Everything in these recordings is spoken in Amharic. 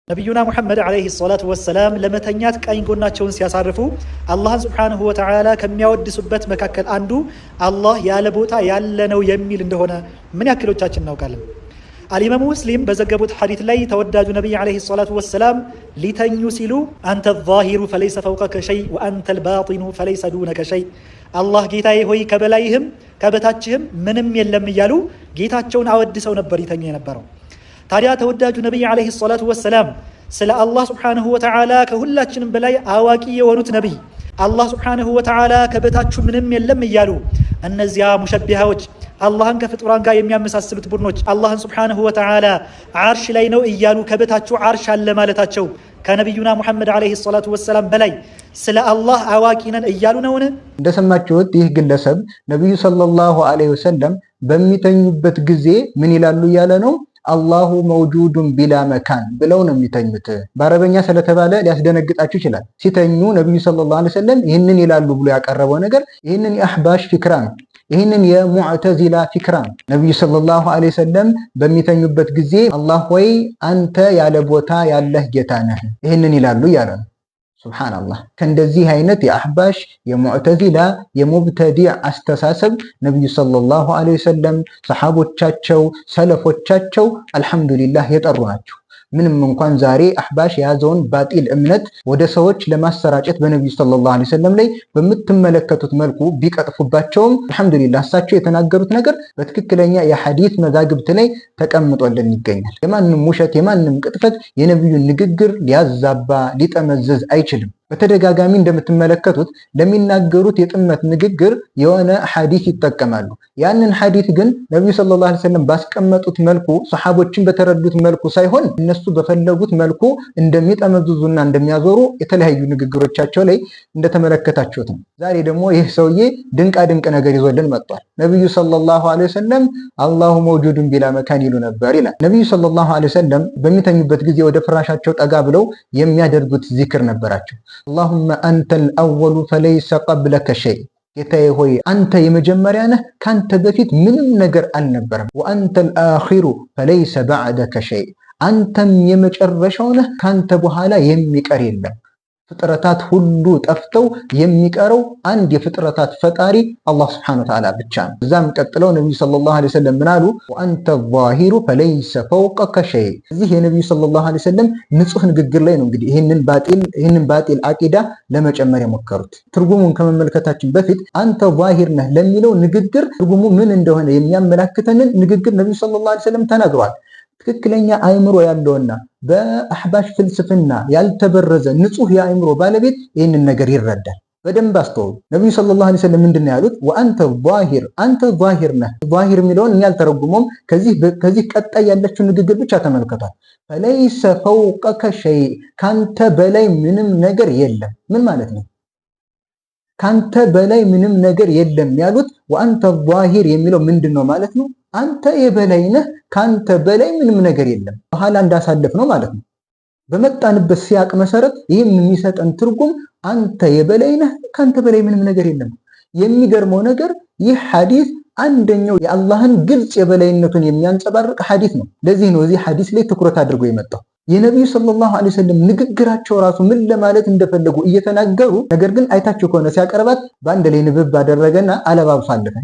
ነቢዩና ሙሐመድ ዓለይሂ ሰላቱ ወሰላም ለመተኛት ቀኝ ጎናቸውን ሲያሳርፉ አላህን ሱብሓነሁ ወተዓላ ከሚያወድሱበት መካከል አንዱ አላህ ያለ ቦታ ያለ ነው የሚል እንደሆነ ምን ያክሎቻችን እናውቃለን? አልኢማሙ ሙስሊም በዘገቡት ሐዲት ላይ ተወዳጁ ነቢይ ዓለይሂ ሰላቱ ወሰላም ሊተኙ ሲሉ አንተ ዛሂሩ ፈለይሰ ፈውቀከ ሸይ ወአንተ ልባጢኑ ፈለይሰ ዱነከ ሸይ፣ አላህ ጌታዬ ሆይ ከበላይህም ከበታችህም ምንም የለም እያሉ ጌታቸውን አወድሰው ነበር ይተኙ የነበረው። ታዲያ ተወዳጁ ነቢይ ዓለይሂ ሰላቱ ወሰላም ስለ አላህ ሱብሓነሁ ወተዓላ ከሁላችንም በላይ አዋቂ የሆኑት ነቢይ አላህ ሱብሓነሁ ወተዓላ ከበታችሁ ምንም የለም እያሉ እነዚያ ሙሸቢሃዎች አላህን ከፍጡራን ጋር የሚያመሳስሉት ቡድኖች አላህን ሱብሓነሁ ወተዓላ ዓርሽ ላይ ነው እያሉ ከበታችሁ ዓርሽ አለ ማለታቸው ከነቢዩና ሙሐመድ ዓለይሂ ሰላቱ ወሰላም በላይ ስለ አላህ አዋቂ ነን እያሉ ነውን? እንደሰማችሁት ይህ ግለሰብ ነቢዩ ሰለላሁ ዐለይሂ ወሰለም በሚተኙበት ጊዜ ምን ይላሉ እያለ ነው። አላሁ መውጁዱን ቢላ መካን ብለው ነው የሚተኙት። በአረበኛ ስለተባለ ሊያስደነግጣችሁ ይችላል። ሲተኙ ነቢዩ ሰለላሁ ዐለይሂ ወሰለም ይህንን ይላሉ ብሎ ያቀረበው ነገር ይህንን የአህባሽ ፊክራ ነው። ይህንን የሙዕተዚላ ፊክራ ነው። ነቢዩ ሰለላሁ ዐለይሂ ወሰለም በሚተኙበት ጊዜ አላህ ሆይ አንተ ያለ ቦታ ያለህ ጌታ ነህ ይህንን ይላሉ እያለ ነው። ሱብሓነላህ። ከእንደዚህ አይነት የአህባሽ የሙዕተዚላ የሙብተዲዕ አስተሳሰብ ነቢዩ ሰለላሁ ዐለይሂ ወሰለም ሰሓቦቻቸው ሰለፎቻቸው አልሐምዱሊላህ የጠሩ ናቸው። ምንም እንኳን ዛሬ አህባሽ የያዘውን ባጢል እምነት ወደ ሰዎች ለማሰራጨት በነቢዩ ሰለላሁ ዐለይሂ ወሰለም ላይ በምትመለከቱት መልኩ ቢቀጥፉባቸውም አልሐምዱሊላህ እሳቸው የተናገሩት ነገር በትክክለኛ የሐዲስ መዛግብት ላይ ተቀምጦልን ይገኛል። የማንም ውሸት የማንም ቅጥፈት የነቢዩን ንግግር ሊያዛባ ሊጠመዘዝ አይችልም። በተደጋጋሚ እንደምትመለከቱት ለሚናገሩት የጥመት ንግግር የሆነ ሐዲስ ይጠቀማሉ። ያንን ሐዲስ ግን ነቢዩ ሰለላሁ ዐለይሂ ወሰለም ባስቀመጡት መልኩ ሰሓቦችን በተረዱት መልኩ ሳይሆን እነሱ በፈለጉት መልኩ እንደሚጠመዝዙና እንደሚያዞሩ የተለያዩ ንግግሮቻቸው ላይ እንደተመለከታችሁት ነው። ዛሬ ደግሞ ይህ ሰውዬ ድንቃ ድንቅ ነገር ይዞልን መጥቷል። ነቢዩ ሰለላሁ ዐለይሂ ወሰለም አላሁ መውጁዱን ቢላ መካን ይሉ ነበር ይላል። ነቢዩ ሰለላሁ ዐለይሂ ወሰለም በሚተኙበት ጊዜ ወደ ፍራሻቸው ጠጋ ብለው የሚያደርጉት ዚክር ነበራቸው። አላሁመ አንተል አወሉ ፈለይሰ ቀብለከ ሸይ፣ ጌታዬ ሆይ አንተ የመጀመሪያ ነህ ካንተ በፊት ምንም ነገር አልነበረም። ወአንተል አኺሩ ፈለይሰ ባዕደከ ሸይ፣ አንተም የመጨረሻው ነህ ካንተ በኋላ የሚቀር የለም። ፍጥረታት ሁሉ ጠፍተው የሚቀረው አንድ የፍጥረታት ፈጣሪ አላህ ሱብሓነሁ ወተዓላ ብቻ ነው። እዛም ቀጥለው ነቢዩ ሰለላሁ ዐለይሂ ወሰለም ምን አሉ? ወአንተ ዛሂሩ ፈለይሰ ፈውቀከ ሸይ። እዚህ የነቢዩ ሰለላሁ ዐለይሂ ወሰለም ንጹህ ንግግር ላይ ነው እንግዲህ ይህንን ባጢል አቂዳ ለመጨመር የሞከሩት። ትርጉሙን ከመመልከታችን በፊት አንተ ዛሂር ነህ ለሚለው ንግግር ትርጉሙ ምን እንደሆነ የሚያመላክተንን ንግግር ነቢዩ ሰለላሁ ዐለይሂ ወሰለም ተናግረዋል። ትክክለኛ አእምሮ ያለውና በአህባሽ ፍልስፍና ያልተበረዘ ንጹህ የአእምሮ ባለቤት ይህንን ነገር ይረዳል። በደንብ አስተውሉ። ነቢዩ ሰለላሁ ዐለይሂ ወሰለም ምንድን ነው ያሉት? ወአንተ ዛሂር፣ አንተ ዛሂር ነህ። ዛሂር የሚለውን እኛ አልተረጉመውም። ከዚህ ቀጣይ ያለችው ንግግር ብቻ ተመልከቷል። ፈለይሰ ፈውቀከ ሸይ፣ ካንተ በላይ ምንም ነገር የለም። ምን ማለት ነው? ካንተ በላይ ምንም ነገር የለም ያሉት ወአንተ ዛሂር የሚለው ምንድን ነው ማለት ነው? አንተ የበላይ ነህ፣ ካንተ በላይ ምንም ነገር የለም። በኋላ እንዳሳለፍ ነው ማለት ነው። በመጣንበት ሲያቅ መሰረት ይህም የሚሰጠን ትርጉም አንተ የበላይ ነህ፣ ካንተ በላይ ምንም ነገር የለም። የሚገርመው ነገር ይህ ሐዲስ አንደኛው የአላህን ግልጽ የበላይነቱን የሚያንጸባርቅ ሐዲስ ነው። ለዚህ ነው እዚህ ሐዲስ ላይ ትኩረት አድርጎ የመጣው። የነቢዩ ሰለላሁ ዐለይሂ ወሰለም ንግግራቸው ራሱ ምን ለማለት እንደፈለጉ እየተናገሩ ነገር ግን አይታችሁ ከሆነ ሲያቀርባት በአንድ ላይ ንብብ አደረገና አለባብሶ አለፈ።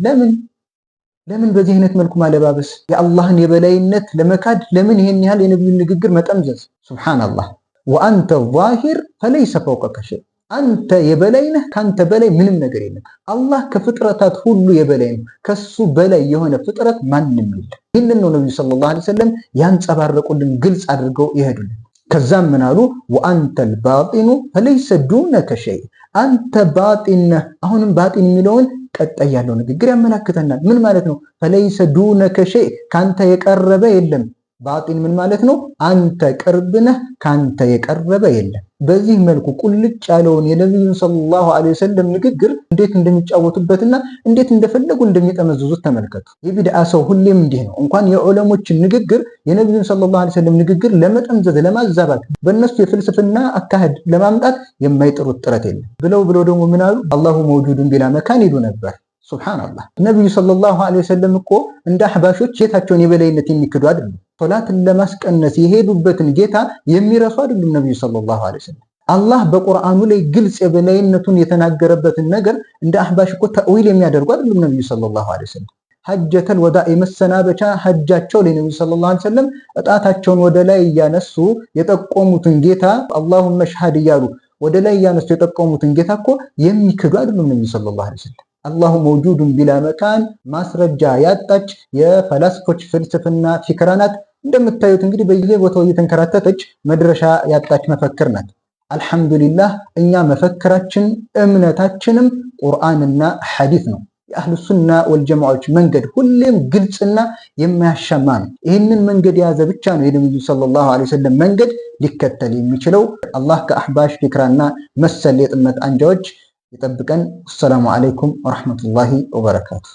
ለምን በዚህ አይነት መልኩ ማለባበስ? የአላህን የበላይነት ለመካድ ለምን ይሄን ያህል የነቢዩን ንግግር መጠምዘዝ? ሱብሃንአላህ። ወአንተ ዛሂር ፈለይሰ ፈውቀከ ሸይ፣ አንተ የበላይ ነህ፣ ካንተ በላይ ምንም ነገር የለም። አላህ ከፍጥረታት ሁሉ የበላይ ነው። ከሱ በላይ የሆነ ፍጥረት ማንም የለም። ይህንን ነው ነቢዩ ሰለላሁ ዐለይሂ ወሰለም ያንጸባረቁልን፣ ግልጽ አድርገው ይሄዱልን። ከዛም ምን አሉ? ወአንተል ባጢኑ ፈለይሰ ዱነከ ሸይ፣ አንተ ባጢን ነህ። አሁንም ባጢን የሚለውን ቀጣይ ያለው ንግግር ያመላክተናል። ምን ማለት ነው? ፈለይሰ ዱነከ ሸይ፣ ካንተ የቀረበ የለም። ባጢን ምን ማለት ነው? አንተ ቅርብ ነህ፣ ካንተ የቀረበ የለም። በዚህ መልኩ ቁልጭ ያለውን የነቢዩን ሰለላሁ ዐለይሂ ወሰለም ንግግር እንዴት እንደሚጫወቱበትና እንዴት እንደፈለጉ እንደሚጠመዝዙት ተመልከቱ። የቢድዓ ሰው ሁሌም እንዲህ ነው። እንኳን የዑለሞችን ንግግር የነቢዩን ሰለላሁ ዐለይሂ ወሰለም ንግግር ለመጠምዘዝ ለማዛባት በእነሱ የፍልስፍና አካሄድ ለማምጣት የማይጥሩት ጥረት የለም። ብለው ደግሞ ምን አሉ? አላሁ መውጁዱን ቢላ መካን ይሉ ነበር። ሱብሃንአላህ። ነቢዩ ሰለላሁ ዐለይሂ ወሰለም እኮ እንደ አህባሾች ጌታቸውን የበላይነት የሚክዱ አይደሉም። ሶላትን ለማስቀነስ የሄዱበትን ጌታ የሚረሱ አይደሉም ነብዩ ሰለላሁ ዐለይሂ ወሰለም። አላህ በቁርአኑ ላይ ግልጽ የበላይነቱን የተናገረበትን ነገር እንደ አህባሽ እኮ ተእዊል የሚያደርጉ አይደሉም ነብዩ ሰለላሁ ዐለይሂ ወሰለም። ሐጀተል ወዳዕ የመሰናበቻ ሐጃቸው ላይ ነብዩ ሰለላሁ ዐለይሂ ወሰለም እጣታቸውን ወደ ላይ እያነሱ የጠቆሙትን ጌታ አላሁመ ሽሃድ እያሉ ወደ ላይ እያነሱ የጠቆሙትን ጌታ እኮ የሚክዱ አይደሉም ነብዩ ሰለላሁ ዐለይሂ ወሰለም። አላሁ መውጁዱን ቢላ መካን ማስረጃ ያጣች የፈላስፎች ፍልስፍና ፊክራ ናት። እንደምታዩት እንግዲህ በየቦታው እየተንከራተተች መድረሻ ያጣች መፈክር ናት። አልሐምዱሊላህ እኛ መፈክራችን እምነታችንም ቁርአንና ሐዲስ ነው። የአህሉ ሱና ወልጀማዓዎች መንገድ ሁሌም ግልጽና የማያሻማ ነው። ይህንን መንገድ የያዘ ብቻ ነው የነብዩ ሰለላሁ ዐለይሂ ወሰለም መንገድ ሊከተል የሚችለው። አላህ ከአህባሽ ፊክራና መሰል የጥመት አንጃዎች ይጠብቀን። ሰላሙ አለይኩም ወራህመቱላሂ ወበረካቱ።